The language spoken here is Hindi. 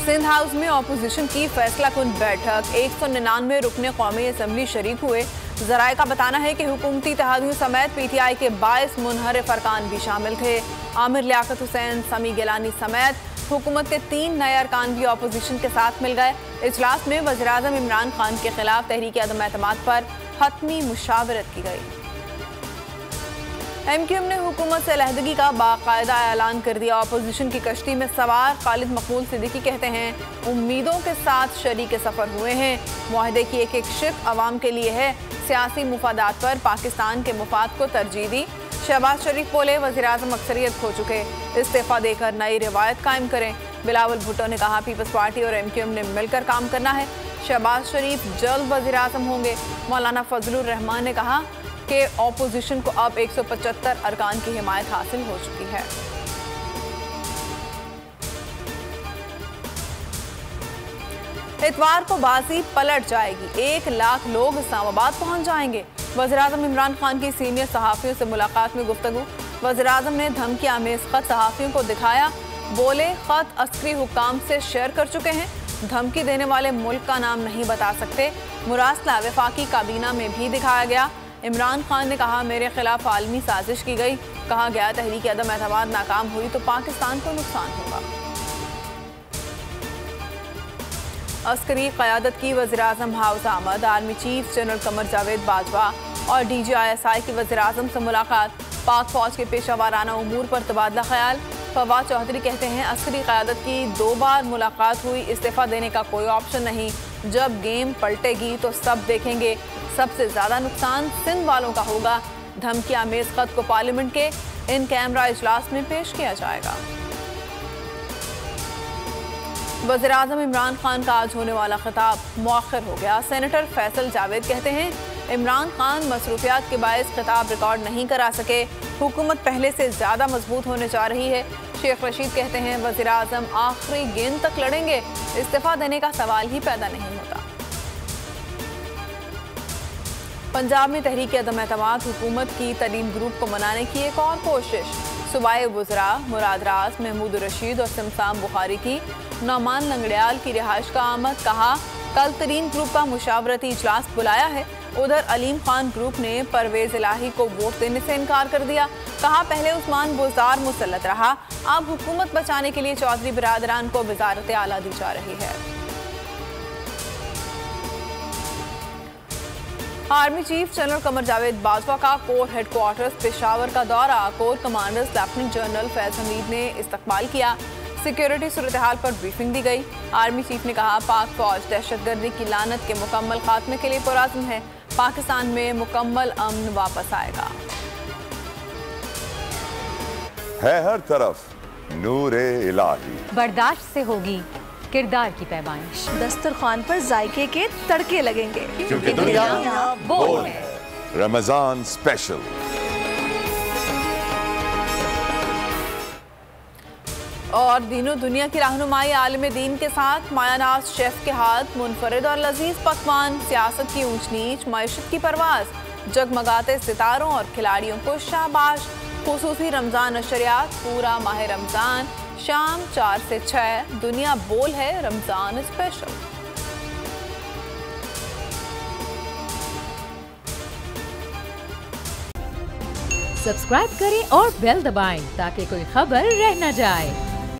सिंध हाउस में अपोजिशन की फैसला कुन बैठक, 199 रुकने कौमी असम्बली शरीक हुए। जराये का बताना है कि हुकूमती इत्तेहादियों समेत पीटीआई के 22 मुनहरिफ अरकान भी शामिल थे। आमिर लियाकत हुसैन, समी गिलानी समेत हुकूमत के 3 नए अरकान भी अपोजिशन के साथ मिल गए। इजलास में वज़ीर-ए-आज़म इमरान खान के खिलाफ तहरीक अदम एतमाद पर हतमी मुशावरत की गई। MQM ने हुकूमत से अलहदगी का बाकायदा ऐलान कर दिया। अपोजिशन की कश्ती में सवार खालिद मकबूल सिद्दीकी कहते हैं, उम्मीदों के साथ शरीक सफ़र हुए हैं। मुआहदे की एक एक शिक अवाम के लिए है। सियासी मुफादात पर पाकिस्तान के मुफाद को तरजीह दी। शहबाज शरीफ बोले, वज़ीर-ए-आज़म अक्सरियत खो चुके, इस्तीफ़ा देकर नई रिवायत कायम करें। बिलावल भुट्टो ने कहा, पीपल्स पार्टी और MQM ने मिलकर काम करना है। शहबाज शरीफ जल्द वज़ीर-ए-आज़म होंगे। मौलाना फजलुर रहमान ने कहा कि ऑपोजिशन को अब 175 अरकान की हिमायत हासिल हो चुकी है। इतवार को बाजी पलट जाएगी, 1 लाख लोग इस्लामाबाद पहुंच जाएंगे। वज़ीर-ए-आज़म इमरान खान की सीनियर सहाफ़ियों से मुलाकात में गुफ्तगू। वज़ीर-ए-आज़म ने धमकी आमेज़ ख़त सहाफ़ियों को दिखाया। बोले, ख़त अस्करी हुक्काम से शेयर कर चुके हैं। धमकी देने वाले मुल्क का नाम नहीं बता सकते। मुरासला वफाकी काबीना में भी दिखाया गया। इमरान खान ने कहा, मेरे खिलाफ आलमी साजिश की गई। कहा गया, तहरीक अदम एतमाद नाकाम हुई तो पाकिस्तान को नुकसान होगा। अस्करी क़यादत की वज़ीर-ए-आज़म हाउस आमद। Army chief general Qamar Javed Bajwa और DGISI की वज़ीर-ए-आज़म से मुलाकात। पाक फौज के पेशा वाराना उमूर पर तबादला ख्याल। फवाद चौधरी कहते हैं, अस्करी क़यादत की 2 बार मुलाकात हुई, इस्तीफ़ा देने का कोई ऑप्शन नहीं। जब गेम पलटेगी तो सब देखेंगे। सबसे ज़्यादा नुकसान सिंध वालों का होगा। धमकी आमेज़ ख़त को पार्लियामेंट के इन कैमरा इजलास में पेश किया जाएगा। वज़ीर-ए-आज़म इमरान खान का आज होने वाला खिताब मुअख्खर हो गया। सेनेटर फैसल जावेद कहते हैं, इमरान खान मसरूफियात के बायस खिताब रिकॉर्ड नहीं करा सके। हुकूमत पहले से ज़्यादा मजबूत होने जा रही है। शेख रशीद कहते हैं, वज़ीर-ए-आज़म आखिरी गेंद तक लड़ेंगे, इस्तीफ़ा देने का सवाल ही पैदा नहीं होता। पंजाब में तहरीक अदम एतमाद हुकूमत की तरीन ग्रुप को मनाने की एक और कोशिश। सूबाए वज़रा मुराद राज, महमूद रशीद और सिमसाम बुखारी की नौमान लंगड़ियाल की रिहाइश का आमद। कहा, कल तरीन ग्रुप का मुशावरती इजलास बुलाया है। उधर अलीम खान ग्रुप ने परवेज इलाही को वोट देने से इनकार कर दिया। कहा, पहले उस्मान बुज़दार मुसल्लत रहा, अब हुकूमत बचाने के लिए चौधरी बिरादरान को वज़ारत आला दी जा रही है। Army chief general Qamar Javed Bajwa का कोर हेडक्वार्टर्स पेशावर का दौरा। Core commanders lieutenant general Faiz Hamid ने इस्तकबाल किया। सिक्योरिटी सूरत हाल पर ब्रीफिंग दी गई। आर्मी चीफ ने कहा, पाक फौज दहशतगर्दी की लानत के मुकम्मल खात्मे के लिए पुरअज़्म है। पाकिस्तान में मुकम्मल अमन वापस आएगा। है हर तरफ नूरे इलाही, बर्दाश्त से होगी किरदार की पैमाइश। दस्तरखान पर जायके के तड़के लगेंगे, क्योंकि दुनिया बोल है। रमजान स्पेशल। और दीनों दुनिया की रहनुमाई आलिम दीन के साथ मायानाज शेफ के हाथ मुनफरिद और लजीज पकवान। सियासत की ऊंच नीच, मईशत की परवाज, जगमगाते सितारों और खिलाड़ियों को शाबाश। खुसूसी रमजान नशरियात, पूरा माह रमजान शाम 4 से 6। दुनिया बोल है रमजान स्पेशल। सब्सक्राइब करें और बेल दबाएं ताकि कोई खबर रह न जाए।